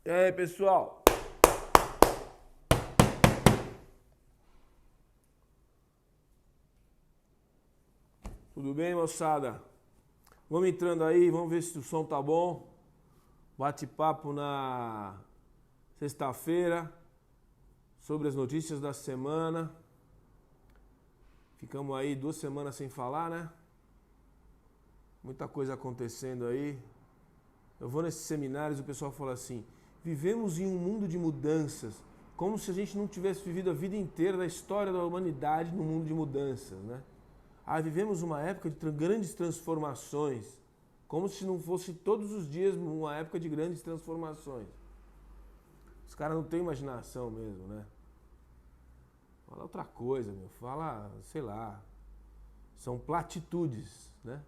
E aí, pessoal? Tudo bem, moçada? Vamos entrando aí, vamos ver se o som tá bom. Bate-papo na sexta-feira sobre as notícias da semana. Ficamos aí 2 semanas sem falar, né? Muita coisa acontecendo aí. Eu vou nesses seminários e o pessoal fala assim: vivemos em um mundo de mudanças, como se a gente não tivesse vivido a vida inteira da história da humanidade no mundo de mudanças, né? Vivemos uma época de grandes transformações, como se não fosse todos os dias uma época de grandes transformações. Os caras não têm imaginação mesmo, né? Fala outra coisa, meu. Fala, sei lá, são platitudes, né?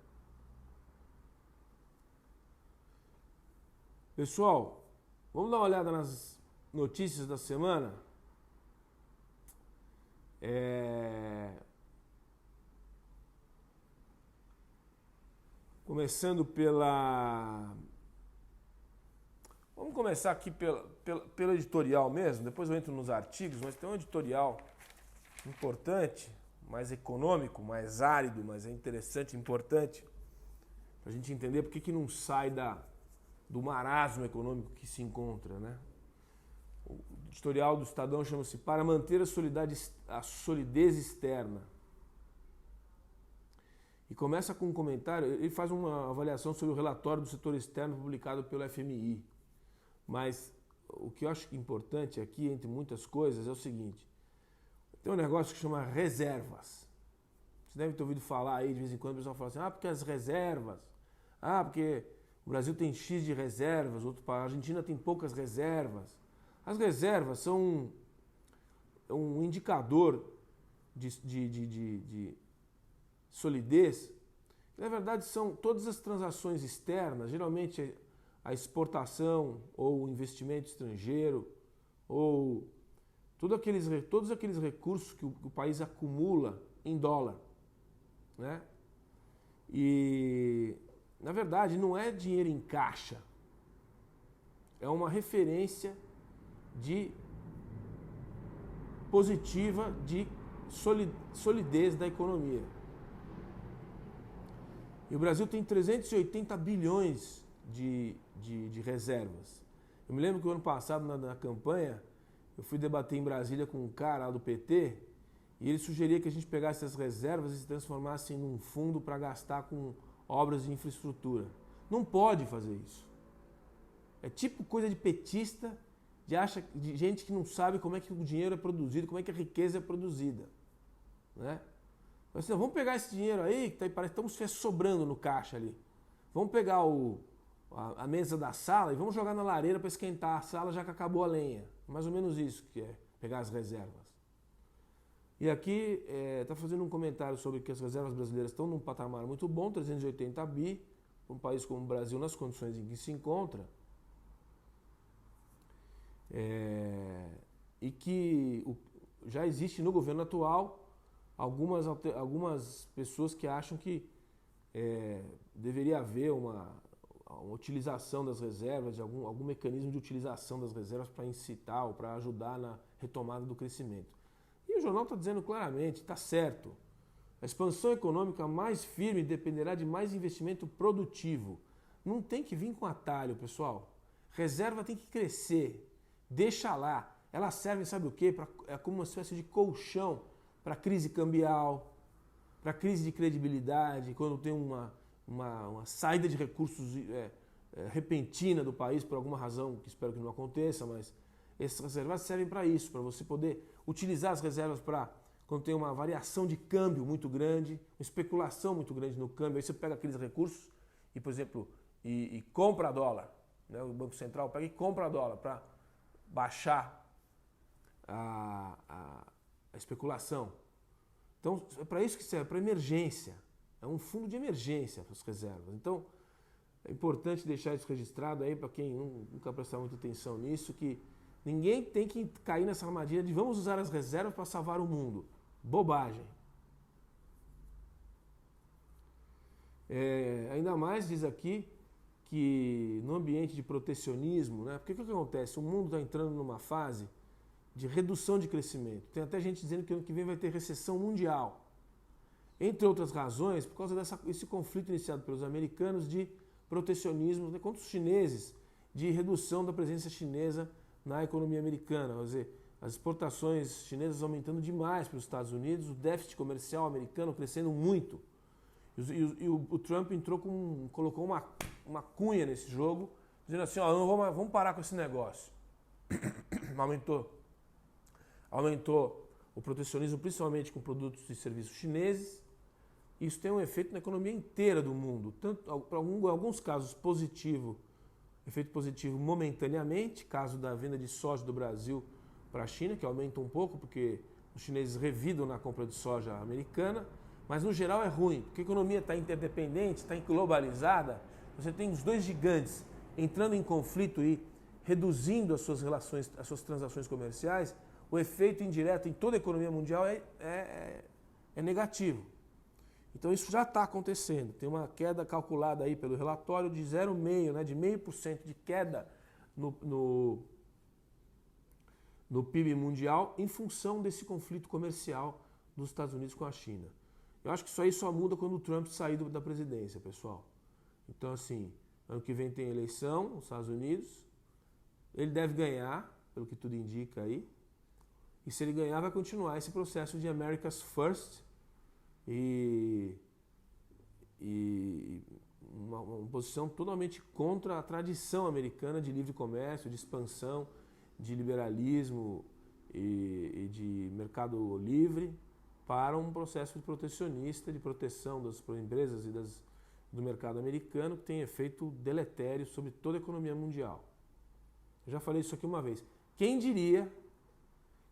Pessoal, vamos dar uma olhada nas notícias da semana? Começando pela... Vamos começar aqui pelo editorial mesmo, depois eu entro nos artigos, mas tem um editorial importante, mais econômico, mais árido, mas é interessante, importante, para a gente entender por que não sai do marasmo econômico que se encontra, né? O editorial do Estadão chama-se Para manter a solidez externa. E começa com um comentário, ele faz uma avaliação sobre o relatório do setor externo publicado pelo FMI. Mas o que eu acho importante aqui, entre muitas coisas, é o seguinte: tem um negócio que chama reservas. Você deve ter ouvido falar aí, de vez em quando o pessoal fala assim: porque as reservas, porque o Brasil tem X de reservas, a Argentina tem poucas reservas. As reservas são um indicador de solidez, que na verdade são todas as transações externas, geralmente a exportação ou o investimento estrangeiro, ou todos aqueles recursos que o país acumula em dólar, né? E na verdade não é dinheiro em caixa, é uma referência positiva de solidez da economia. E o Brasil tem 380 bilhões de reservas. Eu me lembro que o ano passado, na campanha, eu fui debater em Brasília com um cara lá do PT e ele sugeria que a gente pegasse essas reservas e se transformasse num fundo para gastar com obras de infraestrutura. Não pode fazer isso. É tipo coisa de petista, de gente que não sabe como é que o dinheiro é produzido, como é que a riqueza é produzida, né? Assim, vamos pegar esse dinheiro aí, que parece que estamos sobrando no caixa ali. Vamos pegar a mesa da sala e vamos jogar na lareira para esquentar a sala, já que acabou a lenha. Mais ou menos isso que é pegar as reservas. E aqui está fazendo um comentário sobre que as reservas brasileiras estão num patamar muito bom, 380 bi, para um país como o Brasil, nas condições em que se encontra. E que já existe no governo atual algumas pessoas que acham que deveria haver uma utilização das reservas, de algum mecanismo de utilização das reservas para incitar ou para ajudar na retomada do crescimento. E o jornal está dizendo claramente, está certo, a expansão econômica mais firme dependerá de mais investimento produtivo. Não tem que vir com atalho, pessoal. Reserva tem que crescer, deixa lá. Ela serve, sabe o quê? É como uma espécie de colchão para crise cambial, para crise de credibilidade, quando tem uma saída de recursos repentina do país por alguma razão, que espero que não aconteça, mas essas reservas servem para isso, para você poder utilizar as reservas para quando tem uma variação de câmbio muito grande, uma especulação muito grande no câmbio, aí você pega aqueles recursos e, por exemplo, e compra dólar, né? O Banco Central pega e compra dólar para baixar a especulação. Então, é para isso que serve, para emergência. É um fundo de emergência para as reservas. Então, é importante deixar isso registrado aí para quem nunca prestar muita atenção nisso, que ninguém tem que cair nessa armadilha de vamos usar as reservas para salvar o mundo. Bobagem. Ainda mais, diz aqui, que no ambiente de protecionismo, né? Porque o que acontece? O mundo está entrando numa fase de redução de crescimento. Tem até gente dizendo que ano que vem vai ter recessão mundial. Entre outras razões, por causa desse conflito iniciado pelos americanos de protecionismo, né, contra os chineses, de redução da presença chinesa na economia americana. Quer dizer, as exportações chinesas aumentando demais para os Estados Unidos, o déficit comercial americano crescendo muito. E o Trump colocou uma cunha nesse jogo, dizendo assim, ó, vamos parar com esse negócio. Aumentou o protecionismo, principalmente com produtos e serviços chineses. Isso tem um efeito na economia inteira do mundo. Tanto, para alguns casos, efeito positivo momentaneamente, caso da venda de soja do Brasil para a China, que aumenta um pouco, porque os chineses revidam na compra de soja americana, mas no geral é ruim, porque a economia está interdependente, está globalizada, você tem os dois gigantes entrando em conflito e reduzindo as suas transações comerciais, o efeito indireto em toda a economia mundial é negativo. Então isso já está acontecendo. Tem uma queda calculada aí pelo relatório de 0,5%, né, de 0,5% de queda no PIB mundial em função desse conflito comercial dos Estados Unidos com a China. Eu acho que isso aí só muda quando o Trump sair da presidência, pessoal. Então, assim, ano que vem tem eleição nos Estados Unidos. Ele deve ganhar, pelo que tudo indica aí. E se ele ganhar, vai continuar esse processo de America's First e uma posição totalmente contra a tradição americana de livre comércio, de expansão, de liberalismo e de mercado livre, para um processo protecionista, de proteção das empresas e do mercado americano, que tem efeito deletério sobre toda a economia mundial. Eu já falei isso aqui uma vez. Quem diria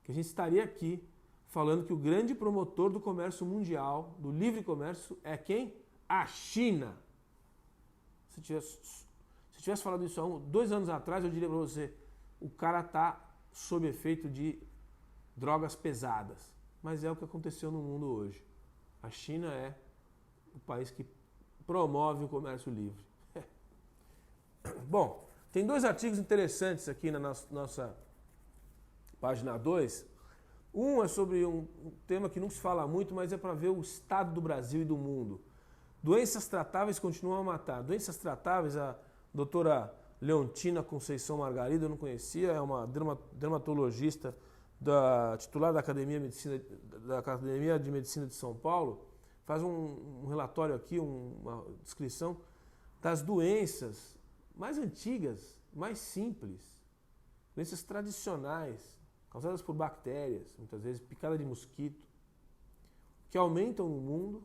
que a gente estaria aqui falando que o grande promotor do comércio mundial, do livre comércio, é quem? A China. Se tivesse falado isso há 2 anos atrás, eu diria para você, o cara está sob efeito de drogas pesadas. Mas é o que aconteceu no mundo hoje. A China é o país que promove o comércio livre. Bom, tem 2 artigos interessantes aqui na nossa página 2. Um é sobre um tema que não se fala muito, mas é para ver o estado do Brasil e do mundo. Doenças tratáveis continuam a matar. Doenças tratáveis, a doutora Leontina Conceição Margarida, eu não conhecia, é uma dermatologista titular da Academia de Medicina de São Paulo, faz um relatório aqui, uma descrição das doenças mais antigas, mais simples, doenças tradicionais, causadas por bactérias, muitas vezes picada de mosquito, que aumentam no mundo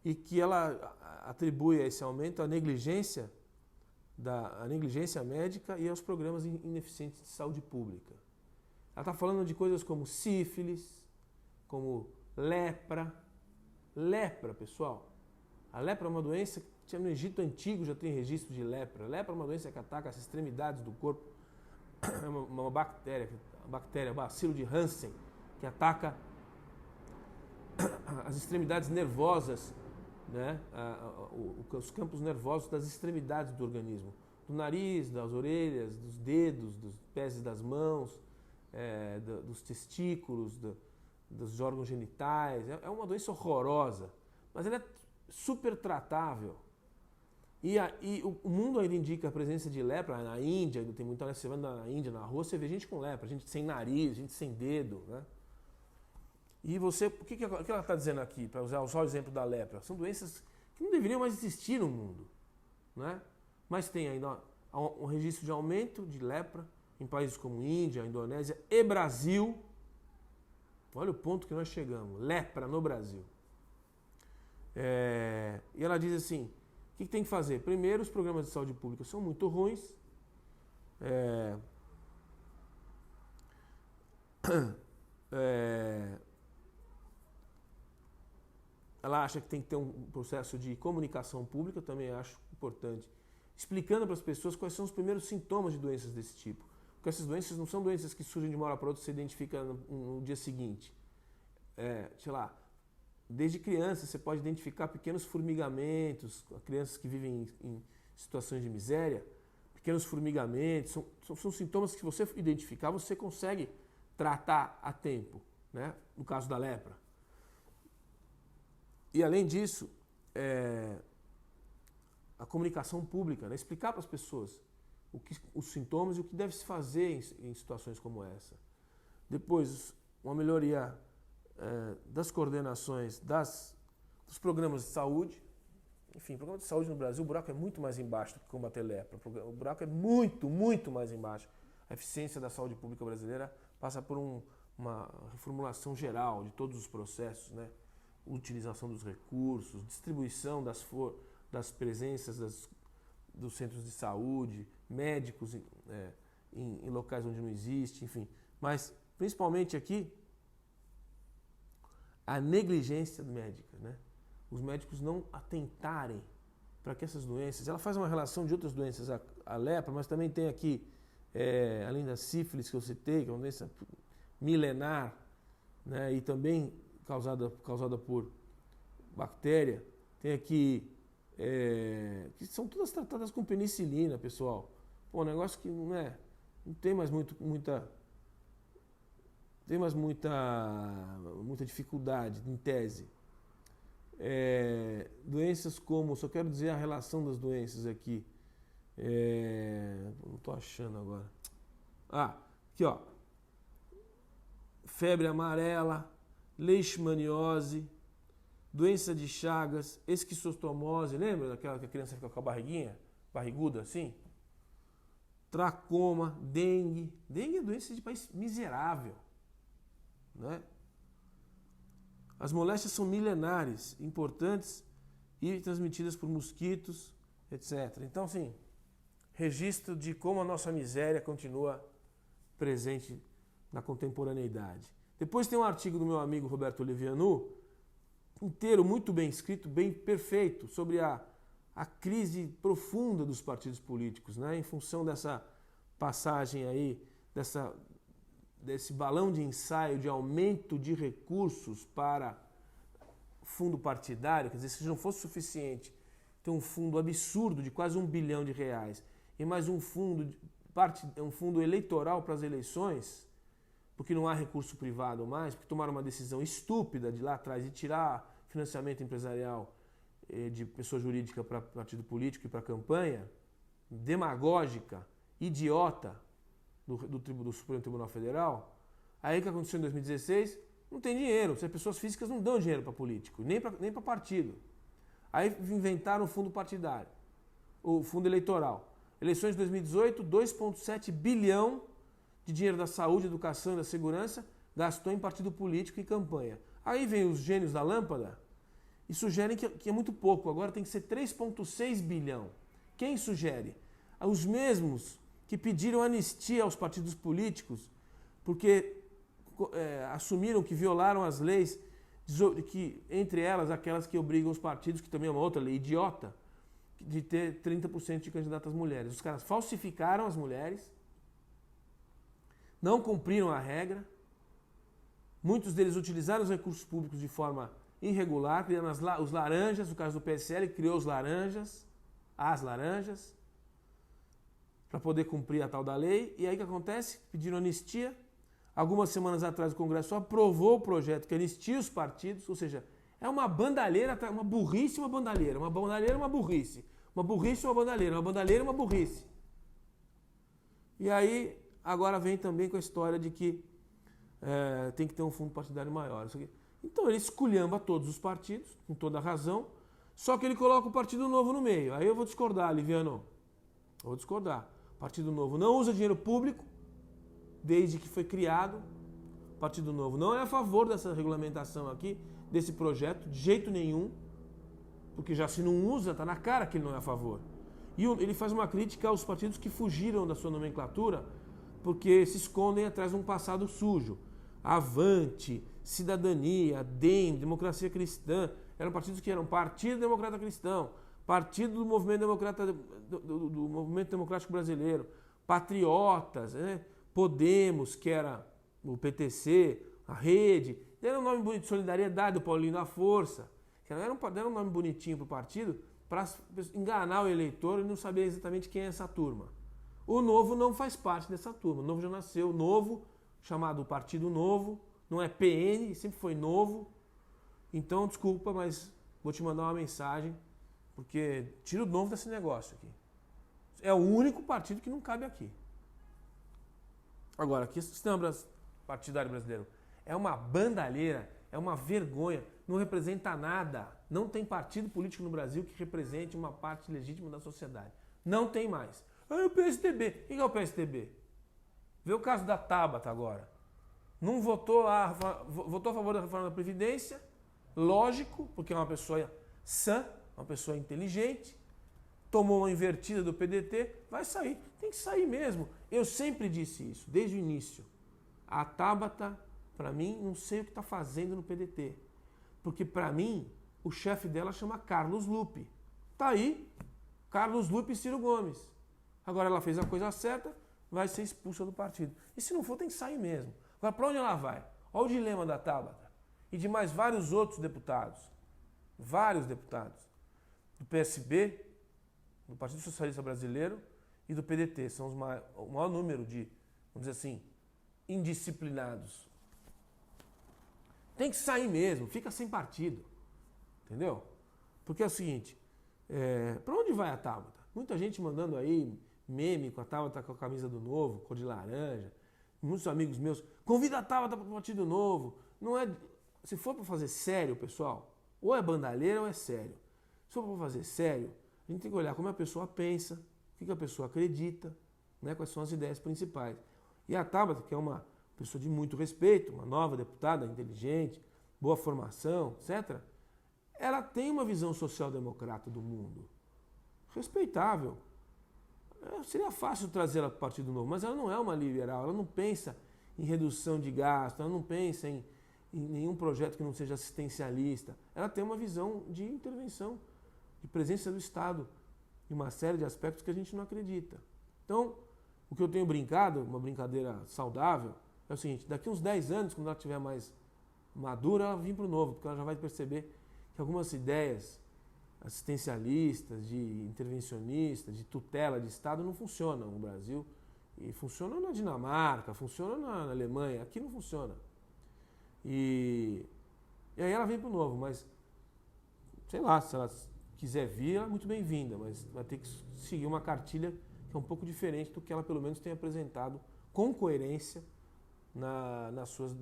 e que ela atribui a esse aumento a negligência médica e aos programas ineficientes de saúde pública. Ela está falando de coisas como sífilis, como lepra. Lepra, pessoal. A lepra é uma doença que tinha no Egito Antigo, já tem registro de lepra. Lepra é uma doença que ataca as extremidades do corpo. É uma bactéria, bacilo de Hansen, que ataca as extremidades nervosas, né? Os campos nervosos das extremidades do organismo. Do nariz, das orelhas, dos dedos, dos pés e das mãos, dos testículos, dos órgãos genitais. É uma doença horrorosa, mas ela é super tratável. E o mundo ainda indica a presença de lepra. Na Índia, ainda tem muita, você vai na Índia, na rua, você vê gente com lepra, gente sem nariz, gente sem dedo, né? E você, o que ela está dizendo aqui, para usar só o exemplo da lepra? São doenças que não deveriam mais existir no mundo, né? Mas tem ainda um registro de aumento de lepra em países como Índia, Indonésia e Brasil. Olha o ponto que nós chegamos, lepra no Brasil. E ela diz assim, o que tem que fazer? Primeiro, os programas de saúde pública são muito ruins. Ela acha que tem que ter um processo de comunicação pública, eu também acho importante, explicando para as pessoas quais são os primeiros sintomas de doenças desse tipo. Porque essas doenças não são doenças que surgem de uma hora para outra e você identifica no dia seguinte. Sei lá, desde criança você pode identificar pequenos formigamentos, crianças que vivem em situações de miséria, pequenos formigamentos, são sintomas que se você identificar, você consegue tratar a tempo, né? No caso da lepra. E além disso, a comunicação pública, né? Explicar para as pessoas os sintomas e o que deve se fazer em situações como essa. Depois, uma melhoria das coordenações dos programas de saúde. Enfim, o programa de saúde no Brasil, o buraco é muito mais embaixo do que combater lepra. O buraco é muito, muito mais embaixo. A eficiência da saúde pública brasileira passa por uma reformulação geral de todos os processos, né? Utilização dos recursos, distribuição das presenças dos centros de saúde, médicos em locais onde não existe, enfim. Mas, principalmente aqui, a negligência médica, né? Os médicos não atentarem para que essas doenças... Ela faz uma relação de outras doenças, a lepra, mas também tem aqui, além da sífilis que eu citei, que é uma doença milenar, né? E também causada por bactéria, tem aqui... que são todas tratadas com penicilina, pessoal. Pô, um negócio que não tem mais muita dificuldade em tese. Doenças como, só quero dizer a relação das doenças aqui. Não estou achando agora. Aqui ó. Febre amarela, leishmaniose, doença de Chagas, esquistossomose, lembra daquela que a criança fica com a barriguinha, barriguda assim? Tracoma, dengue. Dengue é doença de país miserável, né? As moléstias são milenares, importantes e transmitidas por mosquitos, etc. Então, sim, registro de como a nossa miséria continua presente na contemporaneidade. Depois tem um artigo do meu amigo Roberto Olivianu, inteiro, muito bem escrito, bem perfeito, sobre a crise profunda dos partidos políticos, né? Em função dessa passagem aí, desse balão de ensaio de aumento de recursos para fundo partidário, quer dizer, se não fosse suficiente ter um fundo absurdo de quase R$1 bilhão e mais um fundo eleitoral para as eleições, porque não há recurso privado mais, porque tomaram uma decisão estúpida de lá atrás de tirar financiamento empresarial de pessoa jurídica para partido político e para campanha, demagógica, idiota, do Supremo Tribunal Federal. Aí o que aconteceu em 2016? Não tem dinheiro. As pessoas físicas não dão dinheiro para político, nem para partido. Aí inventaram o fundo partidário, o fundo eleitoral. Eleições de 2018, 2,7 bilhão de dinheiro da saúde, educação e da segurança gastou em partido político e campanha. Aí vem os gênios da lâmpada e sugerem que é muito pouco. Agora tem que ser 3,6 bilhão. Quem sugere? Os mesmos que pediram anistia aos partidos políticos porque assumiram que violaram as leis, que, entre elas aquelas que obrigam os partidos, que também é uma outra lei idiota, de ter 30% de candidatas mulheres. Os caras falsificaram as mulheres, não cumpriram a regra, muitos deles utilizaram os recursos públicos de forma irregular, criando os laranjas, no caso do PSL, criou as laranjas, para poder cumprir a tal da lei. E aí o que acontece? Pediram anistia. Algumas semanas atrás o Congresso aprovou o projeto que anistia os partidos, ou seja, é uma bandalheira, uma burrice e uma bandalheira. Uma bandalheira e uma burrice. Uma burrice e uma bandalheira. Uma bandalheira e uma burrice. E aí, agora vem também com a história de que tem que ter um fundo partidário maior. Então ele esculhamba todos os partidos, com toda a razão, só que ele coloca o Partido Novo no meio. Aí eu vou discordar, Liviano. Eu vou discordar. O Partido Novo não usa dinheiro público desde que foi criado. O Partido Novo não é a favor dessa regulamentação aqui, desse projeto, de jeito nenhum, porque já se não usa, está na cara que ele não é a favor. E ele faz uma crítica aos partidos que fugiram da sua nomenclatura porque se escondem atrás de um passado sujo. Avante, Cidadania, DEM, Democracia Cristã, eram partidos que eram Partido Democrata Cristão, Partido do Movimento do Movimento Democrático Brasileiro, Patriotas, né? Podemos, que era o PTC, a Rede, deram um nome bonito, Solidariedade, do Paulinho da Força, deram um nome bonitinho para o partido para enganar o eleitor e não saber exatamente quem é essa turma. O Novo não faz parte dessa turma. O Novo já nasceu novo, chamado Partido Novo, não é PN, sempre foi Novo. Então, desculpa, mas vou te mandar uma mensagem, porque tira o Novo desse negócio aqui. É o único partido que não cabe aqui. Agora, aqui o sistema partidário brasileiro é uma bandalheira, é uma vergonha, não representa nada. Não tem partido político no Brasil que represente uma parte legítima da sociedade. Não tem mais. Ah, o PSDB. Quem é o PSDB? Vê o caso da Tabata agora. Não votou votou a favor da reforma da Previdência, lógico, porque é uma pessoa sã, uma pessoa inteligente, tomou uma invertida do PDT, vai sair. Tem que sair mesmo. Eu sempre disse isso, desde o início. A Tabata, para mim, não sei o que está fazendo no PDT. Porque, para mim, o chefe dela chama Carlos Lupe. Tá aí, Carlos Lupe e Ciro Gomes. Agora ela fez a coisa certa, vai ser expulsa do partido. E se não for, tem que sair mesmo. Agora, para onde ela vai? Olha o dilema da Tabata. E de mais vários outros deputados. Vários deputados. Do PSB, do Partido Socialista Brasileiro e do PDT. São o maior número de, vamos dizer assim, indisciplinados. Tem que sair mesmo, fica sem partido. Entendeu? Porque é o seguinte, para onde vai a Tabata? Muita gente mandando aí meme com a Tabata com a camisa do Novo, cor de laranja. Muitos amigos meus, convida a Tabata para o Partido Novo. Não é, se for para fazer sério, pessoal, ou é bandalheira ou é sério. Se for para fazer sério, a gente tem que olhar como a pessoa pensa, o que a pessoa acredita, né, quais são as ideias principais. E a Tabata, que é uma pessoa de muito respeito, uma nova deputada, inteligente, boa formação, etc., ela tem uma visão social-democrata do mundo. Respeitável. Seria fácil trazê-la para o Partido Novo, mas ela não é uma liberal, ela não pensa em redução de gasto, ela não pensa em nenhum projeto que não seja assistencialista. Ela tem uma visão de intervenção, de presença do Estado, em uma série de aspectos que a gente não acredita. Então, o que eu tenho brincado, uma brincadeira saudável, é o seguinte, daqui uns 10 anos, quando ela estiver mais madura, ela vir para o Novo, porque ela já vai perceber que algumas ideias assistencialistas, de intervencionistas, de tutela de Estado não funcionam no Brasil. E funcionam na Dinamarca, funcionam na Alemanha, aqui não funciona. E aí ela vem para o Novo, mas sei lá, se ela quiser vir, ela é muito bem-vinda, mas vai ter que seguir uma cartilha que é um pouco diferente do que ela pelo menos tem apresentado com coerência nas suas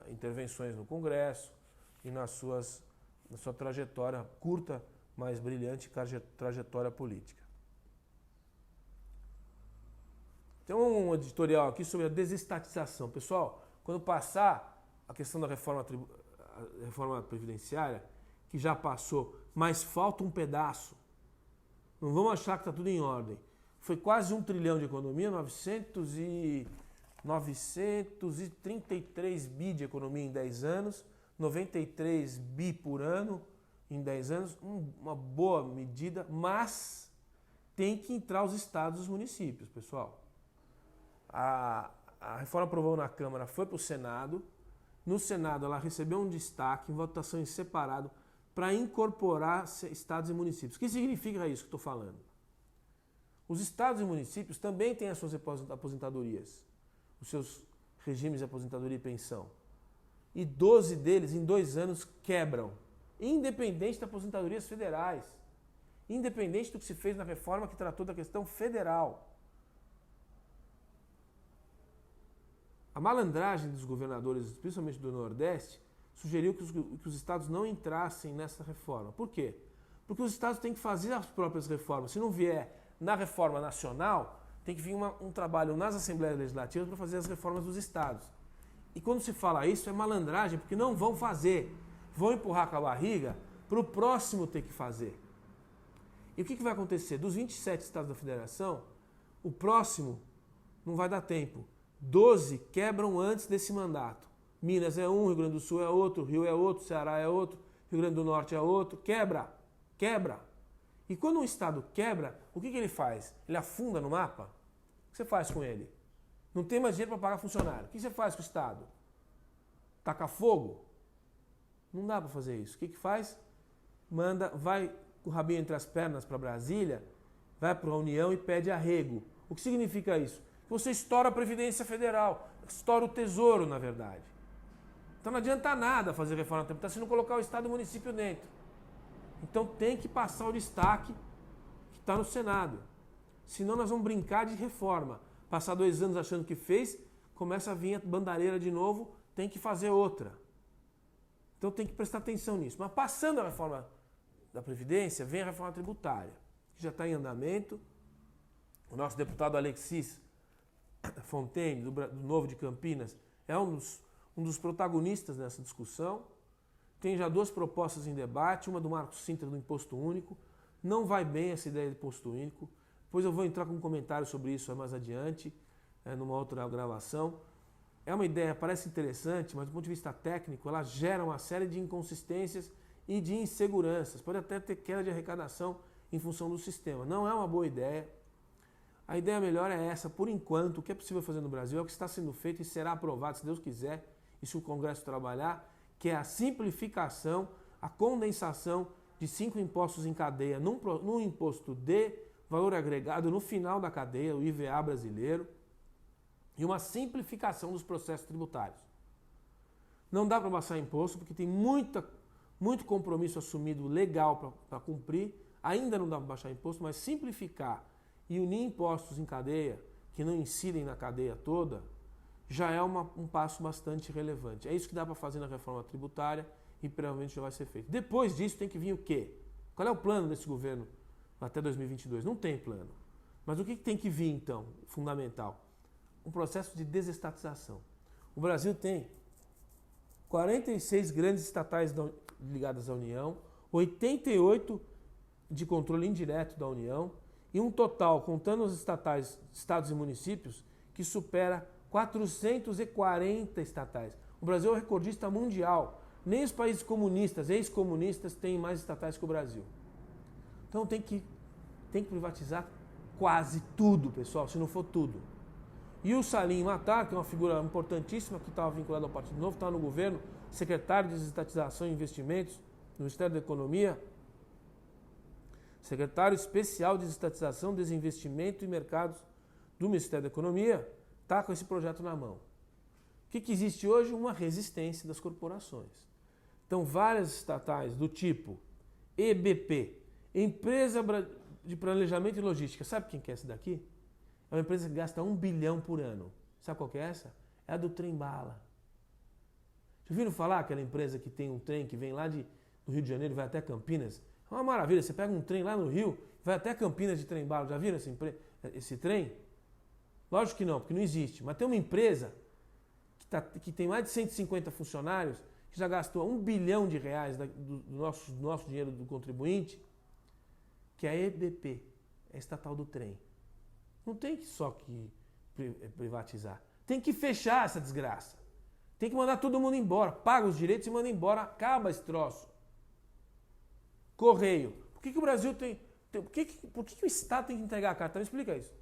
intervenções no Congresso e na sua trajetória curta, mas brilhante trajetória política. Tem um editorial aqui sobre a desestatização. Pessoal, quando passar a questão da reforma previdenciária, que já passou, mas falta um pedaço. Não vamos achar que está tudo em ordem. Foi quase 1 trilhão de economia, 933 bi de economia em 10 anos, 93 bi por ano em 10 anos, uma boa medida, mas tem que entrar os estados e os municípios, pessoal. A reforma aprovada na Câmara foi para o Senado. No Senado ela recebeu um destaque em votação em separado para incorporar estados e municípios. O que significa isso que estou falando? Os estados e municípios também têm as suas aposentadorias, os seus regimes de aposentadoria e pensão. E 12 deles, em 2 anos, quebram, independente das aposentadorias federais, independente do que se fez na reforma que tratou da questão federal. A malandragem dos governadores, principalmente do Nordeste, sugeriu que os estados não entrassem nessa reforma. Por quê? Porque os estados têm que fazer as próprias reformas. Se não vier na reforma nacional, tem que vir um trabalho nas assembleias legislativas para fazer as reformas dos estados. E quando se fala isso, é malandragem, porque não vão fazer. Vão empurrar com a barriga para o próximo ter que fazer. E o que vai acontecer? Dos 27 estados da federação, o próximo não vai dar tempo. 12 quebram antes desse mandato. Minas é um, Rio Grande do Sul é outro, Rio é outro, Ceará é outro, Rio Grande do Norte é outro. Quebra. E quando um estado quebra, o que ele faz? Ele afunda no mapa? O que você faz com ele? Não tem mais dinheiro para pagar funcionário. O que você faz com o estado? Taca fogo? Não dá para fazer isso. O que faz? Vai com o rabinho entre as pernas para Brasília, vai para a União e pede arrego. O que significa isso? Você estoura a Previdência Federal, estoura o Tesouro, na verdade. Então não adianta nada fazer reforma tributária se não colocar o Estado e o município dentro. Então tem que passar o destaque que está no Senado. Senão nós vamos brincar de reforma. Passar 2 anos achando que fez, começa a vir a bandareira de novo, tem que fazer outra. Então tem que prestar atenção nisso. Mas passando a reforma da Previdência, vem a reforma tributária, que já está em andamento. O nosso deputado Alexis Fontaine, do Novo de Campinas, é um dos protagonistas nessa discussão. Tem já 2 propostas em debate, uma do Marcos Sintra do Imposto Único. Não vai bem essa ideia de imposto único. Depois eu vou entrar com um comentário sobre isso mais adiante, numa outra gravação. É uma ideia, parece interessante, mas do ponto de vista técnico, ela gera uma série de inconsistências e de inseguranças. Pode até ter queda de arrecadação em função do sistema. Não é uma boa ideia. A ideia melhor é essa. Por enquanto, o que é possível fazer no Brasil é o que está sendo feito e será aprovado, se Deus quiser, e se o Congresso trabalhar, que é a simplificação, a condensação de 5 impostos em cadeia num imposto de valor agregado no final da cadeia, o IVA brasileiro, e uma simplificação dos processos tributários. Não dá para baixar imposto, porque tem muito compromisso assumido legal para cumprir. Ainda não dá para baixar imposto, mas simplificar e unir impostos em cadeia, que não incidem na cadeia toda, já é um passo bastante relevante. É isso que dá para fazer na reforma tributária e provavelmente já vai ser feito. Depois disso tem que vir o quê? Qual é o plano desse governo até 2022? Não tem plano. Mas o que tem que vir então, fundamental? Um processo de desestatização. O Brasil tem 46 grandes estatais ligadas à União, 88 de controle indireto da União e um total, contando os estatais, estados e municípios, que supera 440 estatais. O Brasil é o recordista mundial. Nem os países comunistas, ex-comunistas, têm mais estatais que o Brasil. Então tem que privatizar quase tudo, pessoal, se não for tudo. E o Salim Matar, que é uma figura importantíssima, que estava vinculada ao Partido Novo, estava no governo, secretário de Desestatização e Investimentos do Ministério da Economia, secretário especial de Desestatização, Desinvestimento e Mercados do Ministério da Economia, está com esse projeto na mão. O que existe hoje? Uma resistência das corporações. Então, várias estatais do tipo EBP, Empresa de Planejamento e Logística, sabe quem que é essa daqui? É uma empresa que gasta 1 bilhão por ano. Sabe qual que é essa? É a do Trem-Bala. Já ouviram falar aquela empresa que tem um trem que vem lá do Rio de Janeiro e vai até Campinas? É uma maravilha, você pega um trem lá no Rio, vai até Campinas de trem-bala. Já viram esse trem? Lógico que não, porque não existe. Mas tem uma empresa que tem mais de 150 funcionários, que já gastou 1 bilhão de reais do nosso dinheiro do contribuinte, que é a EBP, é a estatal do trem. Não tem só que privatizar. Tem que fechar essa desgraça. Tem que mandar todo mundo embora. Paga os direitos e manda embora. Acaba esse troço. Correio. Por que o Brasil tem... Por que o Estado tem que entregar a carta? Me explica isso.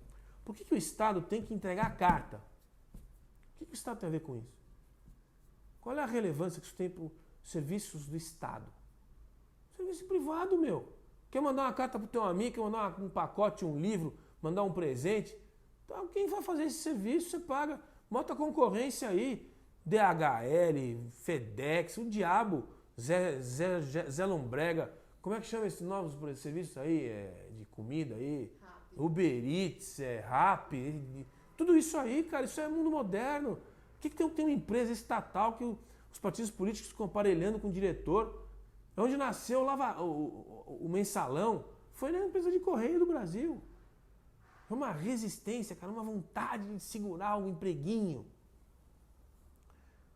Por que o Estado tem que entregar a carta? O que o Estado tem a ver com isso? Qual é a relevância que isso tem para os serviços do Estado? Serviço privado, meu. Quer mandar uma carta para o teu amigo, quer mandar um pacote, um livro, mandar um presente? Então, quem vai fazer esse serviço, você paga. Bota concorrência aí. DHL, FedEx, o diabo, Zé Lombrega. Como é que chama esses novos serviços aí de comida aí? Rappi. Uber Eats, Rappi, tudo isso aí, cara, isso é mundo moderno. Por que tem uma empresa estatal que os partidos políticos ficam aparelhando com o diretor? É onde nasceu o mensalão, foi na empresa de correio do Brasil. É uma resistência, cara, uma vontade de segurar o empreguinho.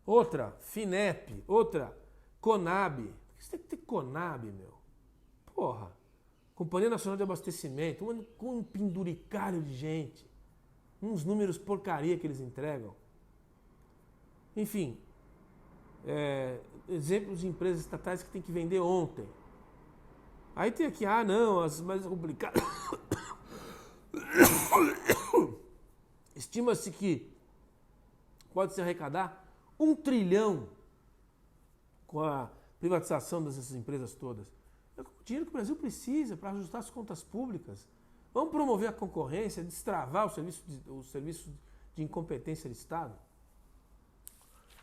Outra, FINEP, outra, Conab. Por que você tem que ter Conab, meu? Porra, Companhia Nacional de Abastecimento, com um penduricalho de gente, uns números porcaria que eles entregam. Enfim, exemplos de empresas estatais que tem que vender ontem. Aí tem aqui, não, as mais complicadas. Estima-se que pode-se arrecadar 1 trilhão com a privatização dessas empresas todas. É o dinheiro que o Brasil precisa para ajustar as contas públicas. Vamos promover a concorrência, destravar o serviço de incompetência do Estado.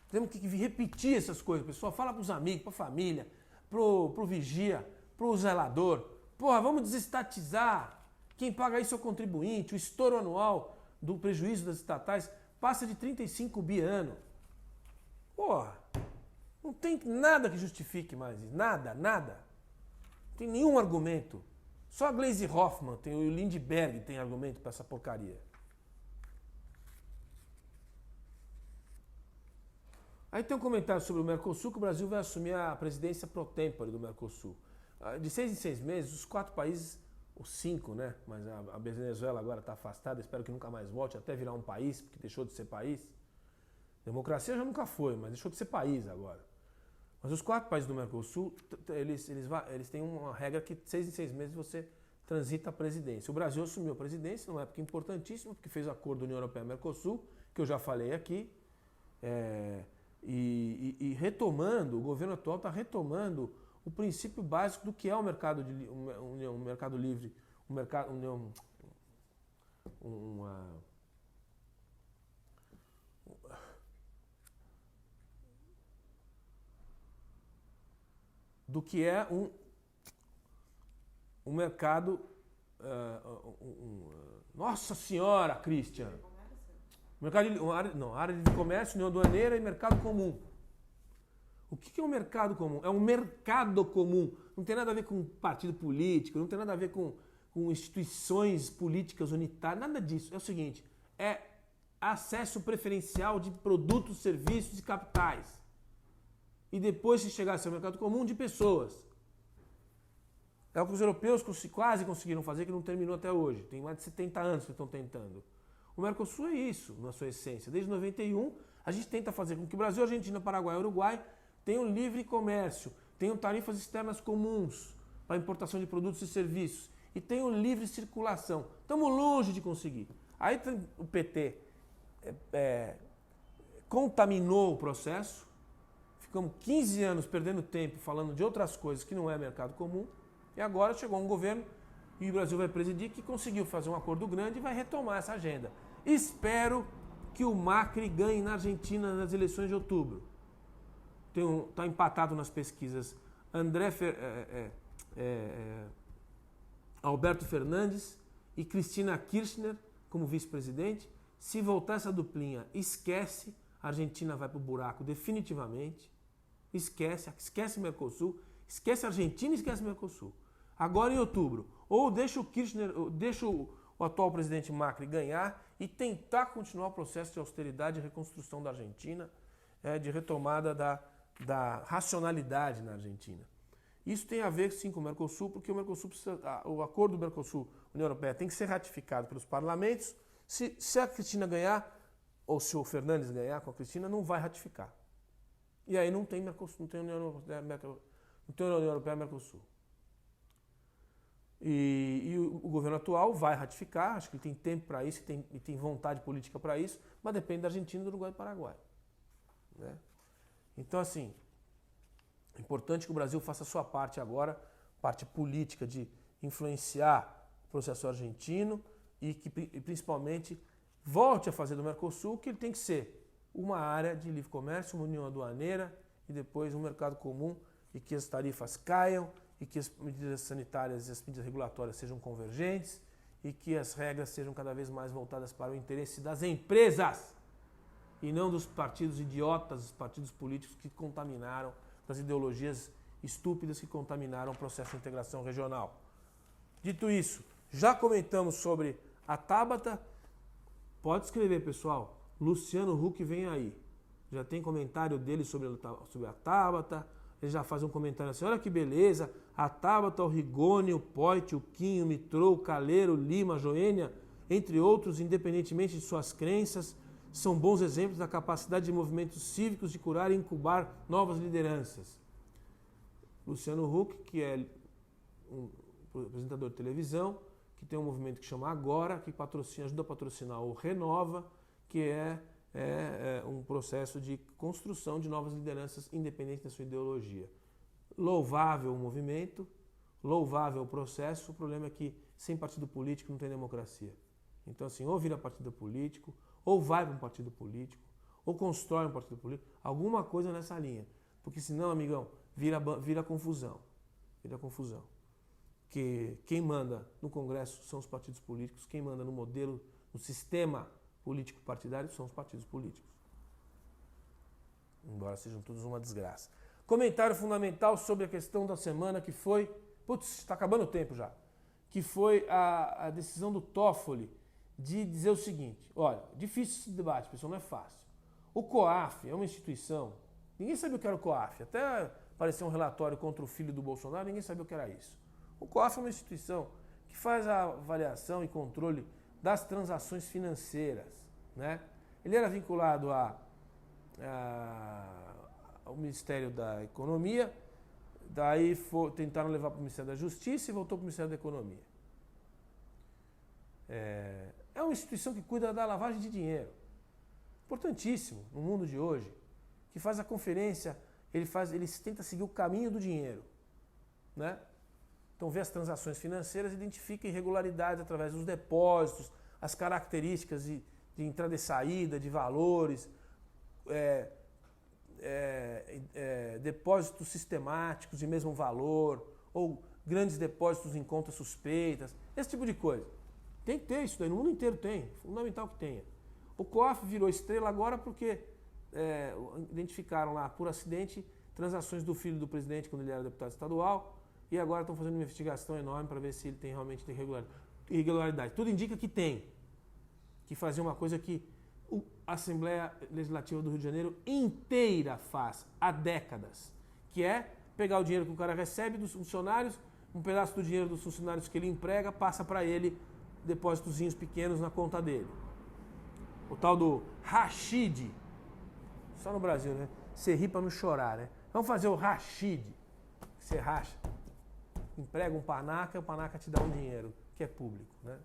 Temos que repetir essas coisas, pessoal. Fala para os amigos, para a família, pro vigia, pro zelador. Porra, vamos desestatizar. Quem paga isso é o contribuinte. O estouro anual do prejuízo das estatais passa de 35 bi ano. Porra, não tem nada que justifique mais isso. Nada. Não tem nenhum argumento. Só a Gleisi Hoffmann, tem o Lindbergh tem argumento para essa porcaria. Aí tem um comentário sobre o Mercosul, que o Brasil vai assumir a presidência pro tempore do Mercosul. De 6 em 6 meses, os 4 países, os 5, né? Mas a Venezuela agora está afastada, espero que nunca mais volte, até virar um país, porque deixou de ser país. Democracia já nunca foi, mas deixou de ser país agora. Mas os 4 países do Mercosul, eles têm uma regra que de 6 em 6 meses você transita a presidência. O Brasil assumiu a presidência numa época importantíssima, porque fez o acordo da União Europeia-Mercosul, que eu já falei aqui, e retomando, o governo atual está retomando o princípio básico do que é o mercado livre, do que é um mercado. Nossa Senhora, Christian! Área de comércio, união aduaneira e mercado comum. O que é um mercado comum? É um mercado comum. Não tem nada a ver com partido político, não tem nada a ver com instituições políticas unitárias, nada disso. É o seguinte, é acesso preferencial de produtos, serviços e capitais. E depois, se chegasse ao mercado comum, de pessoas. É o que os europeus quase conseguiram fazer, que não terminou até hoje. Tem mais de 70 anos que estão tentando. O Mercosul é isso, na sua essência. Desde 91, a gente tenta fazer com que o Brasil, Argentina, Paraguai e Uruguai tenham livre comércio, tenham tarifas externas comuns para importação de produtos e serviços e tenham livre circulação. Estamos longe de conseguir. Aí o PT contaminou o processo, ficamos 15 anos perdendo tempo falando de outras coisas que não é mercado comum, e agora chegou um governo e o Brasil vai presidir, que conseguiu fazer um acordo grande e vai retomar essa agenda. Espero que o Macri ganhe na Argentina nas eleições de outubro. Está empatado nas pesquisas Alberto Fernandes e Cristina Kirchner como vice-presidente. Se voltar essa duplinha, esquece, a Argentina vai para o buraco definitivamente. Esquece Mercosul, esquece a Argentina e esquece Mercosul. Agora em outubro, ou deixa o Kirchner, deixa o atual presidente Macri ganhar e tentar continuar o processo de austeridade e reconstrução da Argentina, de retomada da racionalidade na Argentina. Isso tem a ver sim com o Mercosul, porque o Mercosul o acordo do Mercosul-União Europeia tem que ser ratificado pelos parlamentos. Se a Cristina ganhar, ou se o Fernandes ganhar com a Cristina, não vai ratificar. E aí não tem Mercosul, não tem União Europeia-Mercosul. E o governo atual vai ratificar, acho que ele tem tempo para isso e tem vontade política para isso, mas depende da Argentina, do Uruguai e do Paraguai. Né? Então, assim, é importante que o Brasil faça a sua parte agora, parte política de influenciar o processo argentino e que principalmente volte a fazer do Mercosul, que ele tem que ser uma área de livre comércio, uma união aduaneira e depois um mercado comum e que as tarifas caiam e que as medidas sanitárias e as medidas regulatórias sejam convergentes e que as regras sejam cada vez mais voltadas para o interesse das empresas e não dos partidos idiotas, dos partidos políticos que contaminaram, das ideologias estúpidas que contaminaram o processo de integração regional. Dito isso, já comentamos sobre a Tabata. Pode escrever, pessoal. Luciano Huck vem aí. Já tem comentário dele sobre a Tabata. Ele já faz um comentário assim, olha que beleza, a Tabata, o Rigoni, o Poit, o Quinho, o Mitrou, o Caleiro, o Lima, a Joênia, entre outros, independentemente de suas crenças, são bons exemplos da capacidade de movimentos cívicos de curar e incubar novas lideranças. Luciano Huck, que é um apresentador de televisão, que tem um movimento que chama Agora, que ajuda a patrocinar o Renova, que é um processo de construção de novas lideranças independente da sua ideologia. Louvável o movimento, louvável o processo, o problema é que sem partido político não tem democracia. Então, assim, ou vira partido político, ou vai para um partido político, ou constrói um partido político, alguma coisa nessa linha. Porque senão, amigão, vira confusão. Vira confusão. Que quem manda no Congresso são os partidos políticos, quem manda no modelo, no sistema político partidário são os partidos políticos. Embora sejam todos uma desgraça. Comentário fundamental sobre a questão da semana que foi... Putz, está acabando o tempo já. Que foi a decisão do Toffoli de dizer o seguinte. Olha, difícil esse debate, pessoal, não é fácil. O COAF é uma instituição... Ninguém sabia o que era o COAF. Até apareceu um relatório contra o filho do Bolsonaro, ninguém sabia o que era isso. O COAF é uma instituição que faz a avaliação e controle das transações financeiras, né? Ele era vinculado ao Ministério da Economia, daí tentaram levar para o Ministério da Justiça e voltou para o Ministério da Economia. É uma instituição que cuida da lavagem de dinheiro. Importantíssimo no mundo de hoje, que faz a conferência, ele tenta seguir o caminho do dinheiro, né? Então vê as transações financeiras, identifica irregularidades através dos depósitos, as características de entrada e saída, de valores, depósitos sistemáticos de mesmo valor, ou grandes depósitos em contas suspeitas, esse tipo de coisa. Tem que ter isso daí, no mundo inteiro tem, fundamental que tenha. O COAF virou estrela agora porque identificaram lá, por acidente, transações do filho do presidente quando ele era deputado estadual, e agora estão fazendo uma investigação enorme para ver se ele tem realmente irregularidade. Tudo indica que tem, que fazia uma coisa que a Assembleia Legislativa do Rio de Janeiro inteira faz há décadas, que é pegar o dinheiro que o cara recebe dos funcionários, um pedaço do dinheiro dos funcionários que ele emprega, passa para ele depósitozinhos pequenos na conta dele. O tal do Rachid, só no Brasil, né? Você ri para não chorar, né? Vamos fazer o Rachid, você racha, emprega um panaca, o panaca te dá um dinheiro, que é público, né?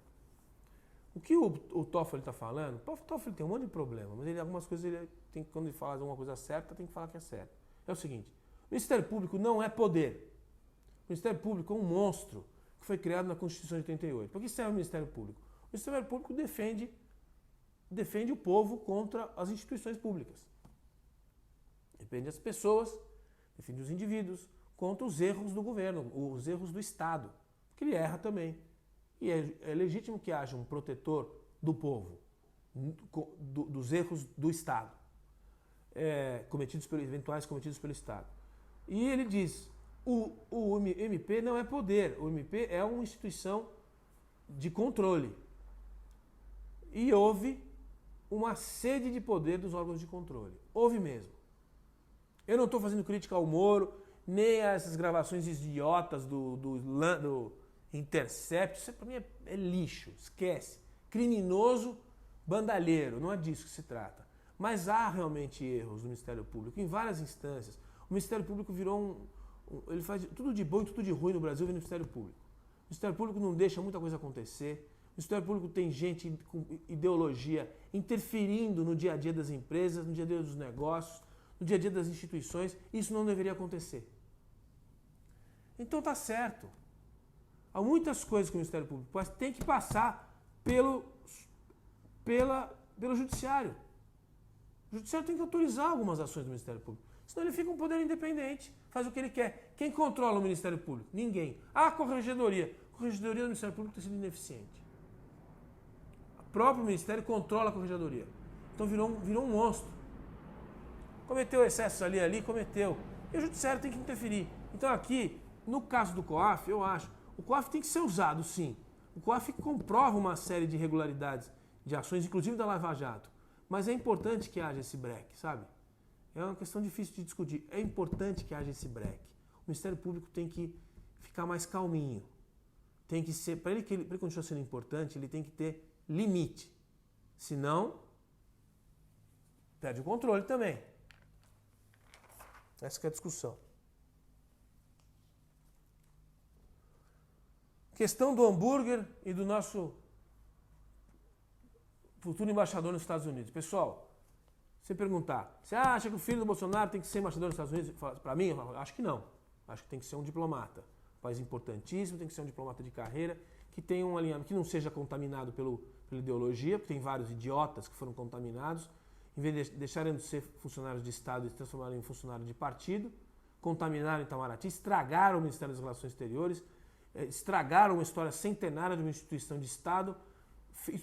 O que o Toffoli está falando, o Toffoli tem um monte de problema, mas algumas coisas, quando ele fala alguma coisa certa, tem que falar que é certo. É o seguinte, o Ministério Público não é poder. O Ministério Público é um monstro que foi criado na Constituição de 88. Por que serve o Ministério Público? O Ministério Público defende o povo contra as instituições públicas. Defende as pessoas, defende os indivíduos contra os erros do governo, os erros do Estado, porque ele erra também. E é legítimo que haja um protetor do povo, dos erros do Estado, eventuais cometidos pelo Estado. E ele diz, o MP não é poder, o MP é uma instituição de controle. E houve uma sede de poder dos órgãos de controle. Houve mesmo. Eu não estou fazendo crítica ao Moro, nem a essas gravações idiotas do Intercept. Isso para mim é lixo, esquece. Criminoso, bandalheiro, não é disso que se trata. Mas há realmente erros no Ministério Público, em várias instâncias. O Ministério Público virou ele faz tudo de bom e tudo de ruim no Brasil, vem no Ministério Público. O Ministério Público não deixa muita coisa acontecer. O Ministério Público tem gente com ideologia interferindo no dia a dia das empresas, no dia a dia dos negócios, no dia a dia das instituições. Isso não deveria acontecer. Então tá certo. Há muitas coisas que o Ministério Público faz, tem que passar pelo Judiciário. O Judiciário tem que autorizar algumas ações do Ministério Público. Senão ele fica um poder independente, faz o que ele quer. Quem controla o Ministério Público? Ninguém. A Corregedoria. A Corregedoria do Ministério Público tem sido ineficiente. O próprio Ministério controla a Corregedoria. Então virou um monstro. Cometeu excessos ali, cometeu. E o Judiciário tem que interferir. Então aqui, no caso do COAF, eu acho, o COAF tem que ser usado, sim. O COAF comprova uma série de irregularidades de ações, inclusive da Lava Jato. Mas é importante que haja esse break, sabe? É uma questão difícil de discutir. É importante que haja esse break. O Ministério Público tem que ficar mais calminho. Tem que ser, para ele continuar sendo importante, ele tem que ter limite. Senão, perde o controle também. Essa que é a discussão. Questão do hambúrguer e do nosso futuro embaixador nos Estados Unidos. Pessoal, se perguntar, você acha que o filho do Bolsonaro tem que ser embaixador nos Estados Unidos? Para mim, eu acho que não. Acho que tem que ser um diplomata. um país importantíssimo, tem que ser um diplomata de carreira, que tenha um alinhamento, que não seja contaminado pela ideologia, porque tem vários idiotas que foram contaminados, em vez de deixarem de ser funcionários de Estado e se transformarem em funcionários de partido, contaminaram Itamaraty, estragaram o Ministério das Relações Exteriores, estragaram uma história centenária de uma instituição de Estado,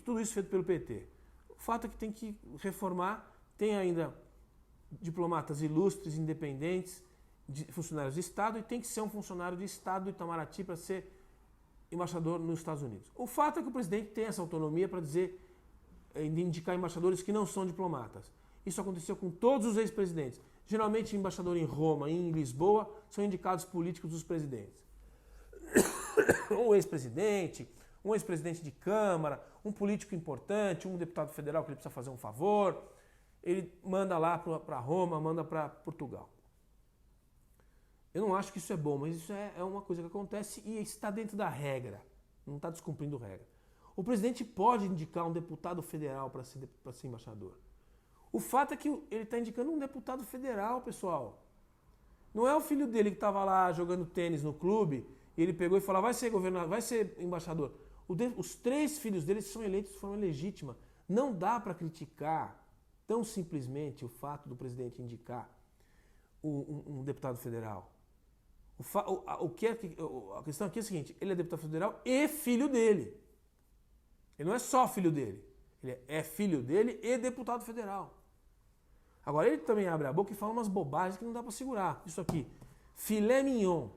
tudo isso feito pelo PT. O fato é que tem que reformar, tem ainda diplomatas ilustres, independentes, funcionários de Estado, e tem que ser um funcionário de Estado do Itamaraty para ser embaixador nos Estados Unidos. O fato é que o presidente tem essa autonomia para dizer, indicar embaixadores que não são diplomatas. Isso aconteceu com todos os ex-presidentes. Geralmente, embaixador em Roma e em Lisboa são indicados políticos dos presidentes. Um ex-presidente, um ex-presidente de Câmara, um político importante, um deputado federal que ele precisa fazer um favor, ele manda lá para Roma, manda para Portugal. Eu não acho que isso é bom, mas isso é uma coisa que acontece e está dentro da regra, não está descumprindo regra. O presidente pode indicar um deputado federal para ser embaixador. O fato é que ele está indicando um deputado federal, pessoal. Não é o filho dele que estava lá jogando tênis no clube e ele pegou e falou, vai ser governador, vai ser embaixador. Os 3 filhos dele são eleitos de forma legítima. Não dá para criticar tão simplesmente o fato do presidente indicar um deputado federal. A questão aqui é a seguinte, ele é deputado federal e filho dele. Ele não é só filho dele. Ele é filho dele e deputado federal. Agora, ele também abre a boca e fala umas bobagens que não dá para segurar. Isso aqui, filé mignon.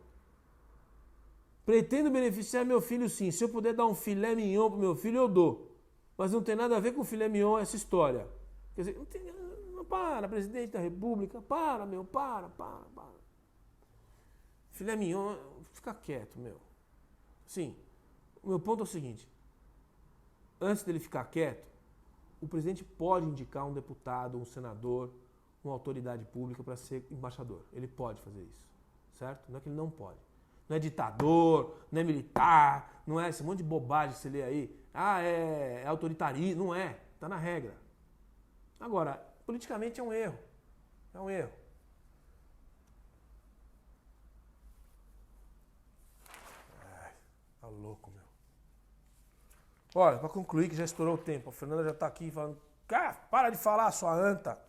Pretendo beneficiar meu filho sim. Se eu puder dar um filé mignon pro meu filho, eu dou. Mas não tem nada a ver com filé mignon essa história. Quer dizer, não para, presidente da República, para. Filé mignon, fica quieto, meu. Sim, o meu ponto é o seguinte. Antes dele ficar quieto, o presidente pode indicar um deputado, um senador, uma autoridade pública para ser embaixador. Ele pode fazer isso, certo? Não é que ele não pode. Não é ditador, não é militar, não é esse monte de bobagem que você lê aí. É autoritarismo. Não é. Está na regra. Agora, politicamente é um erro. É um erro. Tá louco, meu. Olha, para concluir que já estourou o tempo. A Fernanda já está aqui falando, para de falar, sua anta.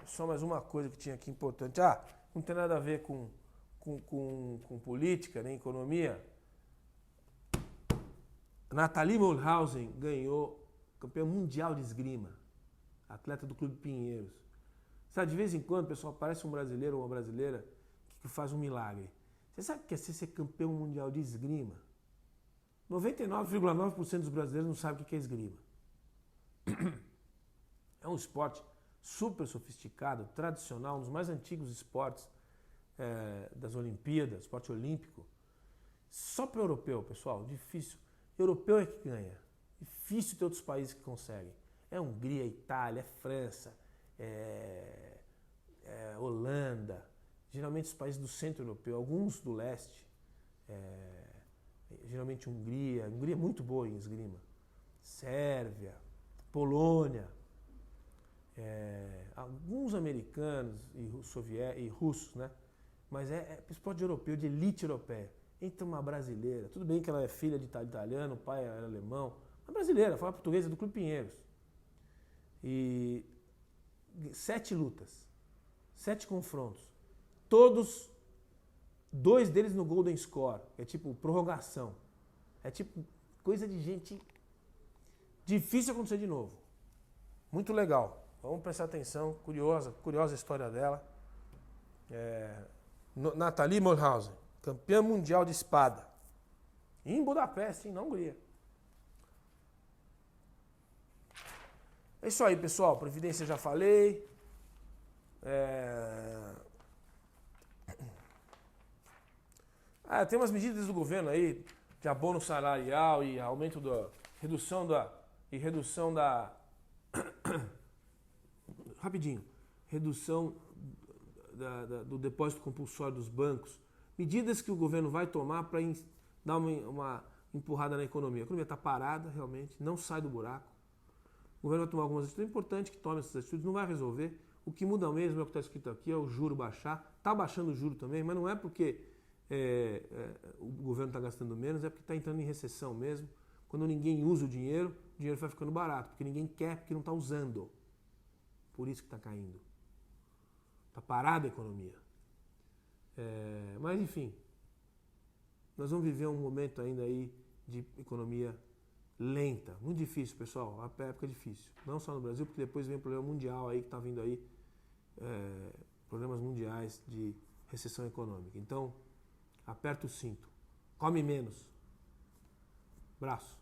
Só mais uma coisa que tinha aqui importante. Não tem nada a ver com política, nem economia. Nathalie Mulhausen ganhou campeã mundial de esgrima. Atleta do Clube Pinheiros. Sabe, de vez em quando, pessoal, aparece um brasileiro ou uma brasileira que faz um milagre. Você sabe o que é ser campeão mundial de esgrima? 99,9% dos brasileiros não sabem o que é esgrima. É um esporte super sofisticado, tradicional, um dos mais antigos esportes das Olimpíadas, esporte olímpico. Só para europeu, pessoal, difícil. Europeu é que ganha. Difícil ter outros países que conseguem. É Hungria, Itália, França, Holanda, geralmente os países do centro europeu, alguns do leste, geralmente Hungria é muito boa em esgrima, Sérvia, Polônia, alguns americanos e russos, né? Mas é esporte europeu, de elite europeia. Entra uma brasileira, tudo bem que ela é filha de italiano, o pai era alemão, mas brasileira, fala portuguesa, do Clube Pinheiros. E 7 lutas, 7 confrontos, todos, 2 deles no Golden Score, é tipo prorrogação, é tipo coisa de gente difícil acontecer de novo. Muito legal, vamos prestar atenção, curiosa a história dela. Nathalie Mulhausen, campeã mundial de espada, em Budapeste, na Hungria. É isso aí, pessoal. Previdência já falei. Tem umas medidas do governo aí de abono salarial e aumento da redução da rapidinho, redução do depósito compulsório dos bancos. Medidas que o governo vai tomar para dar uma empurrada na economia. A economia está parada, realmente, não sai do buraco. O governo vai tomar algumas atitudes, é importante que tome essas atitudes, não vai resolver. O que muda mesmo é o que está escrito aqui, é o juro baixar. Está baixando o juro também, mas não é porque o governo está gastando menos, é porque está entrando em recessão mesmo. Quando ninguém usa o dinheiro vai ficando barato, porque ninguém quer, porque não está usando. Por isso que está caindo. Está parada a economia. Mas enfim, nós vamos viver um momento ainda aí de economia lenta, muito difícil, pessoal, a época é difícil. Não só no Brasil, porque depois vem o problema mundial aí que está vindo aí, problemas mundiais de recessão econômica. Então, aperta o cinto, come menos. Braço.